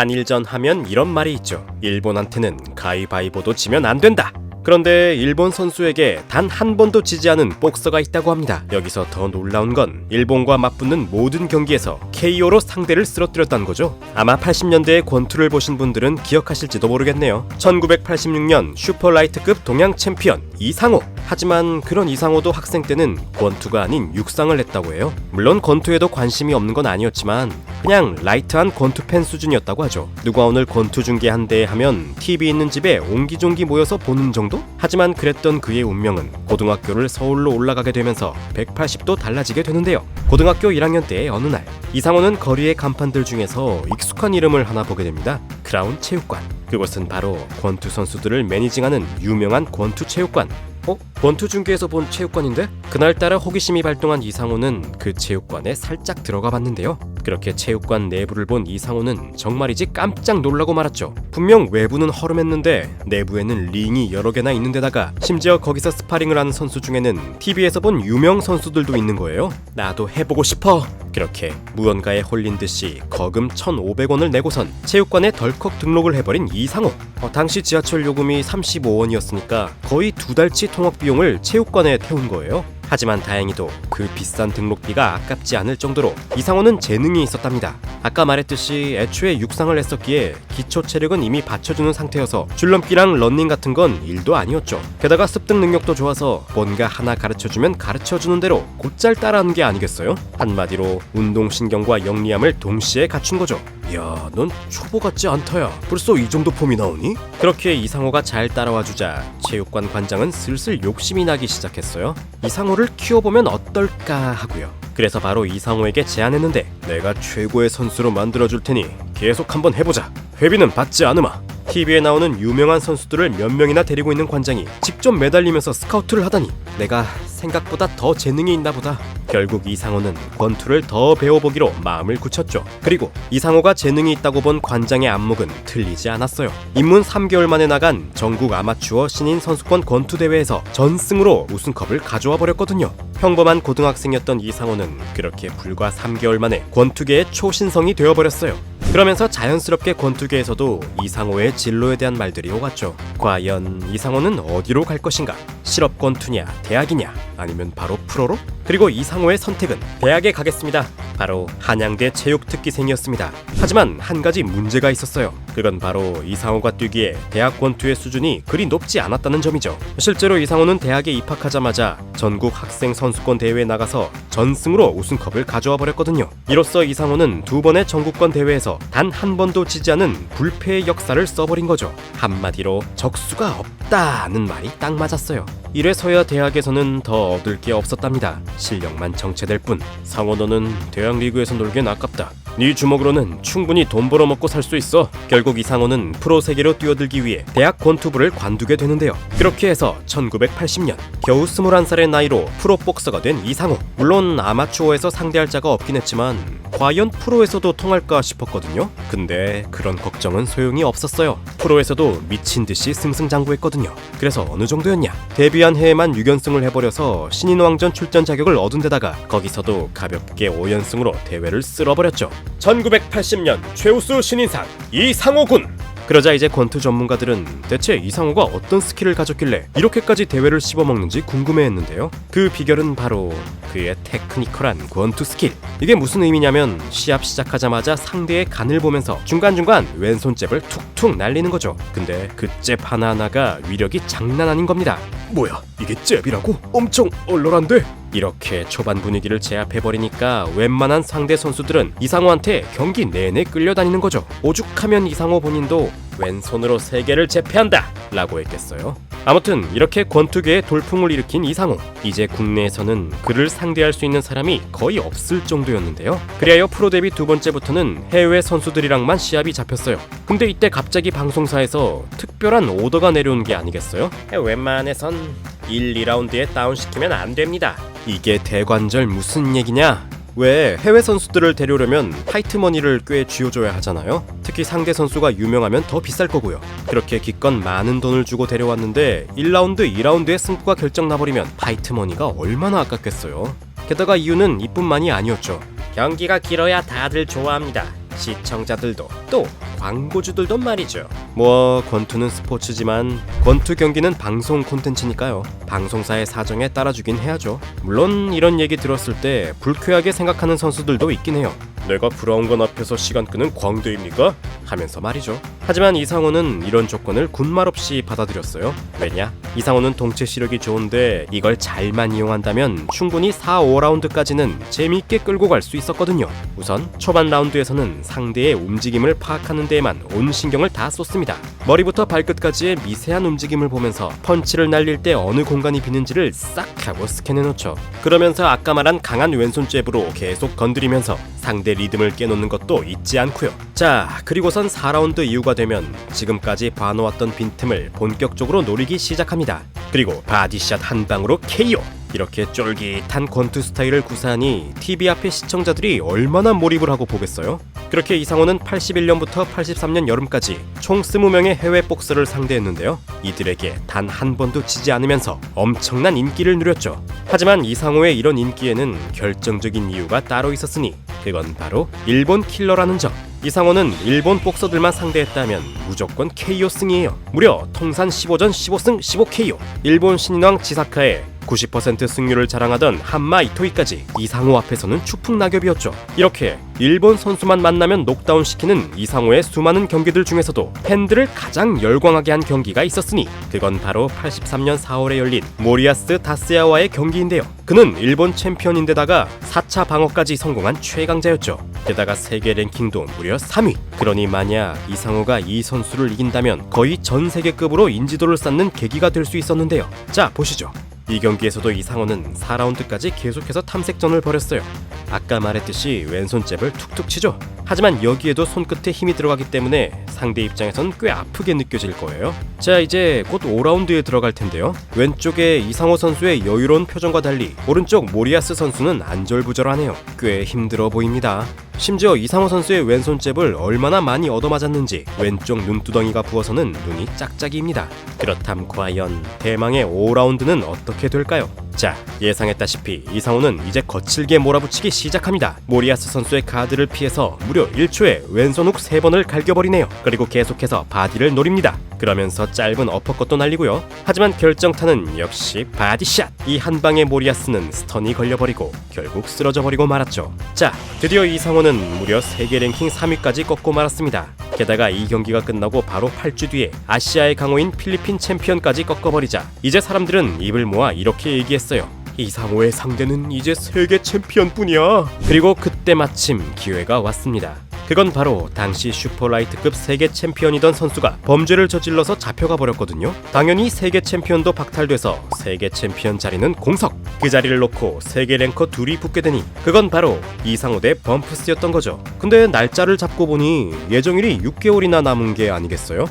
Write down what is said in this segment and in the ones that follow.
한일전 하면 이런 말이 있죠. 일본한테는 가위바위보도 지면 안 된다. 그런데 일본 선수에게 단 한 번도 지지 않은 복서가 있다고 합니다. 여기서 더 놀라운 건 일본과 맞붙는 모든 경기에서 KO로 상대를 쓰러뜨렸다는 거죠. 아마 80년대의 권투를 보신 분들은 기억하실지도 모르겠네요. 1986년 슈퍼라이트급 동양 챔피언 이상호. 하지만 그런 이상호도 학생 때는 권투가 아닌 육상을 했다고 해요. 물론 권투에도 관심이 없는 건 아니었지만 그냥 라이트한 권투 팬 수준이었다고 하죠. 누가 오늘 권투 중계한대 하면 TV 있는 집에 옹기종기 모여서 보는 정도? 하지만 그랬던 그의 운명은 고등학교를 서울로 올라가게 되면서 180도 달라지게 되는데요. 고등학교 1학년 때의 어느 날 이상호는 거리의 간판들 중에서 익숙한 이름을 하나 보게 됩니다. 크라운 체육관. 그곳은 바로 권투 선수들을 매니징하는 유명한 권투 체육관. 권투 중계에서 본 체육관인데? 그날따라 호기심이 발동한 이상호는 그 체육관에 살짝 들어가 봤는데요. 그렇게 체육관 내부를 본 이상호는 정말이지 깜짝 놀라고 말았죠. 분명 외부는 허름했는데 내부에는 링이 여러 개나 있는 데다가 심지어 거기서 스파링을 하는 선수 중에는 TV에서 본 유명 선수들도 있는 거예요. 나도 해보고 싶어. 그렇게 무언가에 홀린 듯이 거금 1,500원을 내고선 체육관에 덜컥 등록을 해버린 이상호. 당시 지하철 요금이 35원이었으니까 거의 2달치 통학 비용을 체육관에 태운 거예요. 하지만 다행히도 그 비싼 등록비가 아깝지 않을 정도로 이상호는 재능이 있었답니다. 아까 말했듯이 애초에 육상을 했었기에 기초 체력은 이미 받쳐주는 상태여서 줄넘기랑 런닝 같은 건 일도 아니었죠. 게다가 습득 능력도 좋아서 뭔가 하나 가르쳐주면 가르쳐주는 대로 곧잘 따라하는 게 아니겠어요? 한마디로 운동신경과 영리함을 동시에 갖춘 거죠. 야, 넌 초보 같지 않다야. 벌써 이 정도 폼이 나오니? 그렇게 이상호가 잘 따라와주자 체육관 관장은 슬슬 욕심이 나기 시작했어요. 이상호를 키워보면 어떨까 하고요. 그래서 바로 이상호에게 제안했는데 내가 최고의 선수로 만들어줄 테니 계속 한번 해보자. 회비는 받지 않으마. TV에 나오는 유명한 선수들을 몇 명이나 데리고 있는 관장이 직접 매달리면서 스카우트를 하다니 내가 생각보다 더 재능이 있나 보다. 결국 이상호는 권투를 더 배워보기로 마음을 굳혔죠. 그리고 이상호가 재능이 있다고 본 관장의 안목은 틀리지 않았어요. 입문 3개월 만에 나간 전국 아마추어 신인 선수권 권투 대회에서 전승으로 우승컵을 가져와 버렸거든요. 평범한 고등학생이었던 이상호는 그렇게 불과 3개월 만에 권투계의 초신성이 되어버렸어요. 그러면서 자연스럽게 권투계에서도 이상호의 진로에 대한 말들이 오갔죠. 과연 이상호는 어디로 갈 것인가? 실업 권투냐, 대학이냐, 아니면 바로 프로로? 그리고 이상호의 선택은 대학에 가겠습니다. 바로 한양대 체육특기생이었습니다. 하지만 한 가지 문제가 있었어요. 그건 바로 이상호가 뛰기에 대학 권투의 수준이 그리 높지 않았다는 점이죠. 실제로 이상호는 대학에 입학하자마자 전국 학생 선수권 대회에 나가서 전승으로 우승컵을 가져와 버렸거든요. 이로써 이상호는 2번의 전국권 대회에서 단 한 번도 지지 않은 불패의 역사를 써버린 거죠. 한마디로 적수가 없다는 말이 딱 맞았어요. 이래서야 대학에서는 더 얻을 게 없었답니다. 실력만 정체될 뿐. 상호 너는 대학 리그에서 놀기엔 아깝다. 네 주먹으로는 충분히 돈 벌어먹고 살 수 있어. 결국 이상호는 프로 세계로 뛰어들기 위해 대학 권투부를 관두게 되는데요. 그렇게 해서 1980년 겨우 21살의 나이로 프로 복서가 된 이상호. 물론 아마추어에서 상대할 자가 없긴 했지만 과연 프로에서도 통할까 싶었거든요. 근데 그런 걱정은 소용이 없었어요. 프로에서도 미친듯이 승승장구했거든요. 그래서 어느 정도였냐? 데뷔한 해에만 6연승을 해버려서 신인왕전 출전 자격을 얻은 데다가 거기서도 가볍게 5연승으로 대회를 쓸어버렸죠. 1980년 최우수 신인상 이상호군! 그러자 이제 권투 전문가들은 대체 이상호가 어떤 스킬을 가졌길래 이렇게까지 대회를 씹어먹는지 궁금해했는데요. 그 비결은 바로 그의 테크니컬한 권투 스킬. 이게 무슨 의미냐면 시합 시작하자마자 상대의 간을 보면서 중간중간 왼손잽을 툭툭 날리는 거죠. 근데 그 잽 하나하나가 위력이 장난 아닌 겁니다. 뭐야, 이게 잽이라고? 엄청 얼얼한데? 이렇게 초반 분위기를 제압해버리니까 웬만한 상대 선수들은 이상호한테 경기 내내 끌려다니는 거죠. 오죽하면 이상호 본인도 왼손으로 세계를 제패한다 라고 했겠어요. 아무튼 이렇게 권투계에 돌풍을 일으킨 이상호. 이제 국내에서는 그를 상대할 수 있는 사람이 거의 없을 정도였는데요. 그리하여 프로 데뷔 2번째부터는 해외 선수들이랑만 시합이 잡혔어요. 근데 이때 갑자기 방송사에서 특별한 오더가 내려온 게 아니겠어요? 웬만해선 1, 2라운드에 다운시키면 안 됩니다. 이게 대관절 무슨 얘기냐? 왜 해외 선수들을 데려오려면 파이트머니를 꽤 쥐어줘야 하잖아요. 특히 상대 선수가 유명하면 더 비쌀 거고요. 그렇게 기껏 많은 돈을 주고 데려왔는데 1라운드, 2라운드에 승부가 결정나버리면 파이트머니가 얼마나 아깝겠어요. 게다가 이유는 이뿐만이 아니었죠. 경기가 길어야 다들 좋아합니다. 시청자들도. 또 광고주들도 말이죠. 뭐 권투는 스포츠지만 권투 경기는 방송 콘텐츠니까요. 방송사의 사정에 따라주긴 해야죠. 물론 이런 얘기 들었을 때 불쾌하게 생각하는 선수들도 있긴 해요. 내가 브라운관 앞에서 시간 끄는 광대입니까? 하면서 말이죠. 하지만 이상호는 이런 조건을 군말 없이 받아들였어요. 왜냐? 이상호는 동체 시력이 좋은데 이걸 잘만 이용한다면 충분히 4, 5라운드까지는 재미있게 끌고 갈 수 있었거든요. 우선 초반 라운드에서는 상대의 움직임을 파악하는 데에만 온 신경을 다 쏟습니다. 머리부터 발끝까지의 미세한 움직임을 보면서 펀치를 날릴 때 어느 공간이 비는지를 싹 하고 스캔해놓죠. 그러면서 아까 말한 강한 왼손 잽으로 계속 건드리면서 상대 리듬을 깨놓는 것도 잊지 않고요. 자, 그리고선 4라운드 이후가 되면 지금까지 봐놓았던 빈틈을 본격적으로 노리기 시작합니다. 그리고 바디샷 한 방으로 KO! 이렇게 쫄깃한 권투 스타일을 구사하니 TV 앞의 시청자들이 얼마나 몰입을 하고 보겠어요? 그렇게 이상호는 81년부터 83년 여름까지 총 20명의 해외 복서를 상대했는데요. 이들에게 단 한 번도 지지 않으면서 엄청난 인기를 누렸죠. 하지만 이상호의 이런 인기에는 결정적인 이유가 따로 있었으니 그건 바로 일본 킬러라는 점. 이상호는 일본 복서들만 상대했다면 무조건 KO 승이에요. 무려 통산 15전 15승 15KO. 일본 신인왕 지사카의 90% 승률을 자랑하던 한마 이토이까지 이상호 앞에서는 추풍낙엽이었죠. 이렇게 일본 선수만 만나면 녹다운시키는 이상호의 수많은 경기들 중에서도 팬들을 가장 열광하게 한 경기가 있었으니 그건 바로 83년 4월에 열린 모리아스 다스야와의 경기인데요. 그는 일본 챔피언인데다가 4차 방어까지 성공한 최강자였죠. 게다가 세계 랭킹도 무려 3위. 그러니 만약 이상호가 이 선수를 이긴다면 거의 전 세계급으로 인지도를 쌓는 계기가 될 수 있었는데요. 자, 보시죠. 이 경기에서도 이상호는 4라운드까지 계속해서 탐색전을 벌였어요. 아까 말했듯이 왼손 잽을 툭툭 치죠. 하지만 여기에도 손끝에 힘이 들어가기 때문에 상대 입장에선 꽤 아프게 느껴질 거예요. 자, 이제 곧 5라운드에 들어갈 텐데요. 왼쪽에 이상호 선수의 여유로운 표정과 달리 오른쪽 모리아스 선수는 안절부절하네요. 꽤 힘들어 보입니다. 심지어 이상호 선수의 왼손 잽을 얼마나 많이 얻어맞았는지 왼쪽 눈두덩이가 부어서는 눈이 짝짝이입니다. 그렇담 과연 대망의 5라운드는 어떻게 될까요? 자, 예상했다시피 이상호는 이제 거칠게 몰아붙이기 시작합니다. 모리아스 선수의 가드를 피해서 무려 1초에 왼손 훅 3번을 갈겨버리네요. 그리고 계속해서 바디를 노립니다. 그러면서 짧은 어퍼컷도 날리고요. 하지만 결정타는 역시 바디샷! 이 한 방에 모리아스는 스턴이 걸려버리고 결국 쓰러져버리고 말았죠. 자, 드디어 이상호는 무려 세계 랭킹 3위까지 꺾고 말았습니다. 게다가 이 경기가 끝나고 바로 8주 뒤에 아시아의 강호인 필리핀 챔피언까지 꺾어버리자 이제 사람들은 입을 모아 이렇게 얘기했어요. 이상호의 상대는 이제 세계 챔피언뿐이야. 그리고 그때 마침 기회가 왔습니다. 그건 바로 당시 슈퍼라이트급 세계 챔피언이던 선수가 범죄를 저질러서 잡혀가 버렸거든요. 당연히 세계 챔피언도 박탈돼서 세계 챔피언 자리는 공석. 그 자리를 놓고 세계 랭커 둘이 붙게 되니 그건 바로 이상호 대 범프스였던 거죠. 근데 날짜를 잡고 보니 예정일이 6개월이나 남은 게 아니겠어요?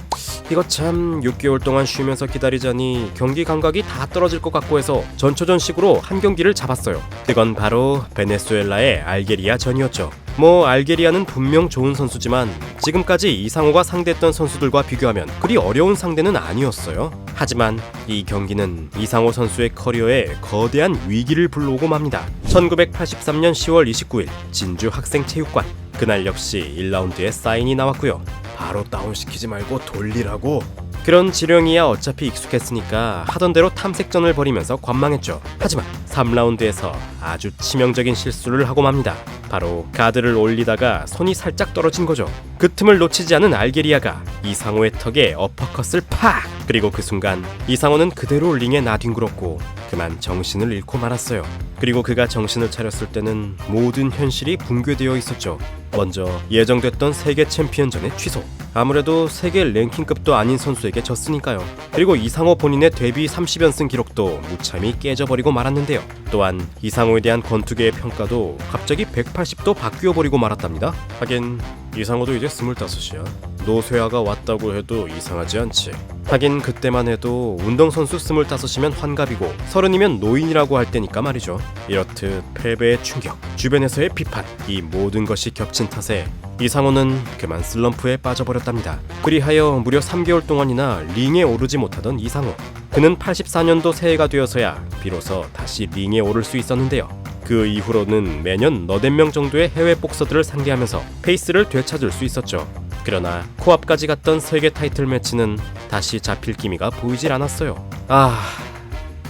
이거 참 6개월 동안 쉬면서 기다리자니 경기 감각이 다 떨어질 것 같고 해서 전초전식으로 한 경기를 잡았어요. 그건 바로 베네수엘라의 알게리아전이었죠. 뭐 알게리아는 분명 좋은 선수지만 지금까지 이상호가 상대했던 선수들과 비교하면 그리 어려운 상대는 아니었어요. 하지만 이 경기는 이상호 선수의 커리어에 거대한 위기를 불러오고 맙니다. 1983년 10월 29일 진주 학생체육관. 그날 역시 1라운드에 사인이 나왔고요. 바로 다운시키지 말고 돌리라고. 그런 지령이야 어차피 익숙했으니까 하던 대로 탐색전을 벌이면서 관망했죠. 하지만 3라운드에서 아주 치명적인 실수를 하고 맙니다. 바로 가드를 올리다가 손이 살짝 떨어진 거죠. 그 틈을 놓치지 않은 알게리아가 이상호의 턱에 어퍼컷을 팍! 그리고 그 순간 이상호는 그대로 링에 나뒹굴었고 그만 정신을 잃고 말았어요. 그리고 그가 정신을 차렸을 때는 모든 현실이 붕괴되어 있었죠. 먼저 예정됐던 세계 챔피언전의 취소. 아무래도 세계 랭킹급도 아닌 선수에게 졌으니까요. 그리고 이상호 본인의 데뷔 30연승 기록도 무참히 깨져버리고 말았는데요. 또한 이상호에 대한 권투계의 평가도 갑자기 180도 바뀌어버리고 말았답니다. 하긴 이상호도 이제 25이야. 노쇠화가 왔다고 해도 이상하지 않지. 하긴 그때만 해도 운동선수 25이면 환갑이고 30이면 노인이라고 할 때니까 말이죠. 이렇듯 패배의 충격, 주변에서의 비판, 이 모든 것이 겹친 탓에 이상호는 그만 슬럼프에 빠져버렸답니다. 그리하여 무려 3개월 동안이나 링에 오르지 못하던 이상호. 그는 84년도 새해가 되어서야 비로소 다시 링에 오를 수 있었는데요. 그 이후로는 매년 80명 정도의 해외 복서들을 상대하면서 페이스를 되찾을 수 있었죠. 그러나 코앞까지 갔던 세계 타이틀 매치는 다시 잡힐 기미가 보이질 않았어요.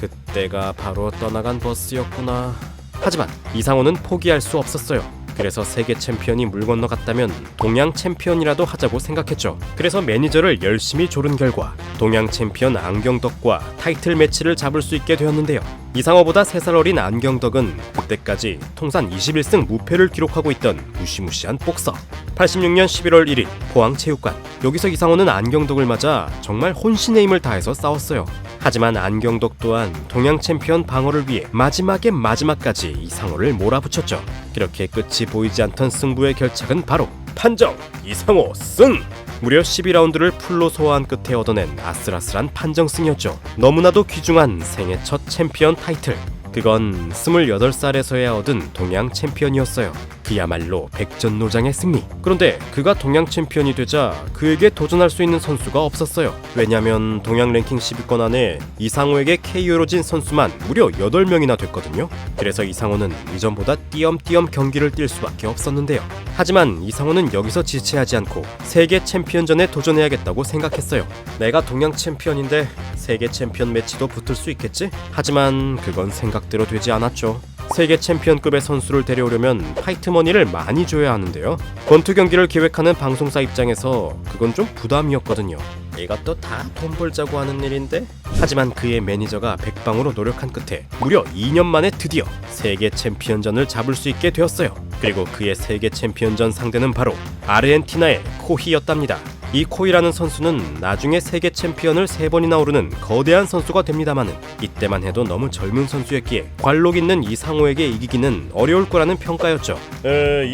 그때가 바로 떠나간 버스였구나. 하지만 이상호는 포기할 수 없었어요. 그래서 세계 챔피언이 물 건너갔다면 동양 챔피언이라도 하자고 생각했죠. 그래서 매니저를 열심히 조른 결과 동양 챔피언 안경덕과 타이틀 매치를 잡을 수 있게 되었는데요. 이상호보다 3살 어린 안경덕은 그때까지 통산 21승 무패를 기록하고 있던 무시무시한 복서. 86년 11월 1일 포항체육관. 여기서 이상호는 안경덕을 맞아 정말 혼신의 힘을 다해서 싸웠어요. 하지만 안경덕 또한 동양 챔피언 방어를 위해 마지막의 마지막까지 이상호를 몰아붙였죠. 그렇게 끝이 보이지 않던 승부의 결착은 바로 판정! 이상호 승! 무려 12라운드를 풀로 소화한 끝에 얻어낸 아슬아슬한 판정승이었죠. 너무나도 귀중한 생애 첫 챔피언 타이틀. 그건 28살에서야 얻은 동양 챔피언이었어요. 그야말로 백전노장의 승리. 그런데 그가 동양 챔피언이 되자 그에게 도전할 수 있는 선수가 없었어요. 왜냐면 동양 랭킹 10위권 안에 이상호에게 KO로 진 선수만 무려 8명이나 됐거든요. 그래서 이상호는 이전보다 띄엄띄엄 경기를 뛸 수밖에 없었는데요. 하지만 이상호는 여기서 지체하지 않고 세계 챔피언전에 도전해야겠다고 생각했어요. 내가 동양 챔피언인데 세계 챔피언 매치도 붙을 수 있겠지? 하지만 그건 생각대로 되지 않았죠. 세계 챔피언급의 선수를 데려오려면 파이트머니를 많이 줘야 하는데요. 권투 경기를 기획하는 방송사 입장에서 그건 좀 부담이었거든요. 이것도 다 돈 벌자고 하는 일인데? 하지만 그의 매니저가 백방으로 노력한 끝에 무려 2년 만에 드디어 세계 챔피언전을 잡을 수 있게 되었어요. 그리고 그의 세계 챔피언전 상대는 바로 아르헨티나의 코히였답니다. 이 코이라는 선수는 나중에 세계 챔피언을 3번이나 오르는 거대한 선수가 됩니다마는 이때만 해도 너무 젊은 선수였기에 관록 있는 이상호에게 이기기는 어려울 거라는 평가였죠.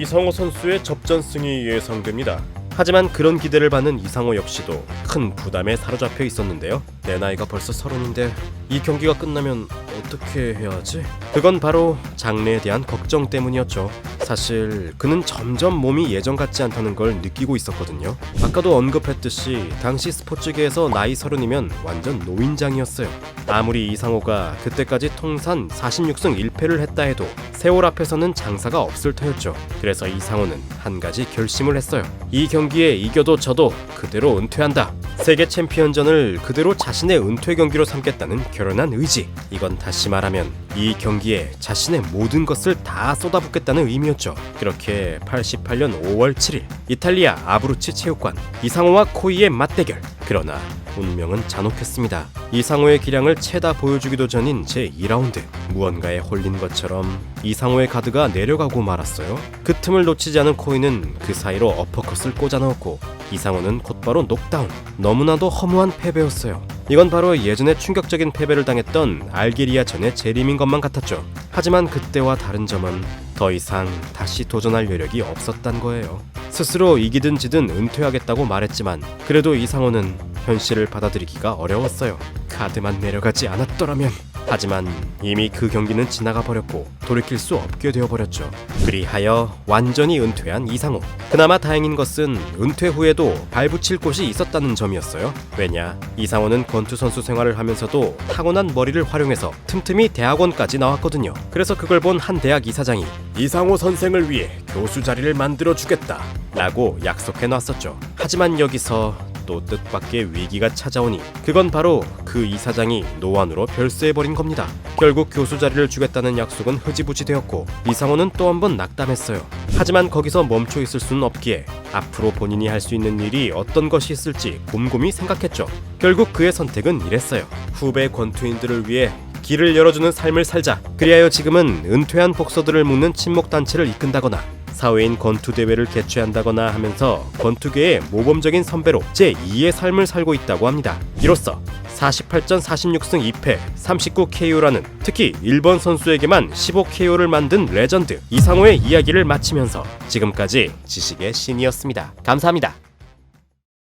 이상호 선수의 접전승이 예상됩니다. 하지만 그런 기대를 받는 이상호 역시도 큰 부담에 사로잡혀 있었는데요. 내 나이가 벌써 30인데 이 경기가 끝나면 어떻게 해야 하지? 그건 바로 장래에 대한 걱정 때문이었죠. 사실 그는 점점 몸이 예전 같지 않다는 걸 느끼고 있었거든요. 아까도 언급했듯이 당시 스포츠계에서 나이 30이면 완전 노인장이었어요. 아무리 이상호가 그때까지 통산 46승 1패를 했다 해도 세월 앞에서는 장사가 없을 터였죠. 그래서 이상호는 한 가지 결심을 했어요. 이 경기에 이겨도 져도 그대로 은퇴한다. 세계 챔피언전을 그대로 자신의 은퇴 경기로 삼겠다는 결연한 의지. 이건 다시 말하면 이 경기에 자신의 모든 것을 다 쏟아붓겠다는 의미였죠. 그렇게 88년 5월 7일 이탈리아 아브루치 체육관. 이상호와 코이의 맞대결. 그러나 운명은 잔혹했습니다. 이상호의 기량을 채다 보여주기도 전인 제2라운드. 무언가에 홀린 것처럼 이상호의 가드가 내려가고 말았어요. 그 틈을 놓치지 않은 코이는 그 사이로 어퍼컷을 꽂아 넣었고 이상호는 곧바로 녹다운. 너무나도 허무한 패배였어요. 이건 바로 예전에 충격적인 패배를 당했던 알게리아전의 재림인 것만 같았죠. 하지만 그때와 다른 점은 더 이상 다시 도전할 여력이 없었단 거예요. 스스로 이기든 지든 은퇴하겠다고 말했지만 그래도 이상호는 현실을 받아들이기가 어려웠어요. 카드만 내려가지 않았더라면. 하지만 이미 그 경기는 지나가 버렸고 돌이킬 수 없게 되어버렸죠. 그리하여 완전히 은퇴한 이상호. 그나마 다행인 것은 은퇴 후에도 발붙일 곳이 있었다는 점이었어요. 왜냐, 이상호는 권투 선수 생활을 하면서도 타고난 머리를 활용해서 틈틈이 대학원까지 나왔거든요. 그래서 그걸 본 한 대학 이사장이 이상호 선생을 위해 교수 자리를 만들어주겠다 라고 약속해놨었죠. 하지만 여기서 또 뜻밖의 위기가 찾아오니 그건 바로 그 이사장이 노안으로 별세해버린 겁니다. 결국 교수 자리를 주겠다는 약속은 흐지부지 되었고 이상호는 또 한 번 낙담했어요. 하지만 거기서 멈춰 있을 수는 없기에 앞으로 본인이 할 수 있는 일이 어떤 것이 있을지 곰곰이 생각했죠. 결국 그의 선택은 이랬어요. 후배 권투인들을 위해 길을 열어주는 삶을 살자. 그리하여 지금은 은퇴한 복서들을 묶는 친목단체를 이끈다거나 사회인 권투 대회를 개최한다거나 하면서 권투계의 모범적인 선배로 제2의 삶을 살고 있다고 합니다. 이로써 48전 46승 2패 39KO라는 특히 일본 선수에게만 15KO를 만든 레전드 이상호의 이야기를 마치면서 지금까지 지식의 신이었습니다. 감사합니다.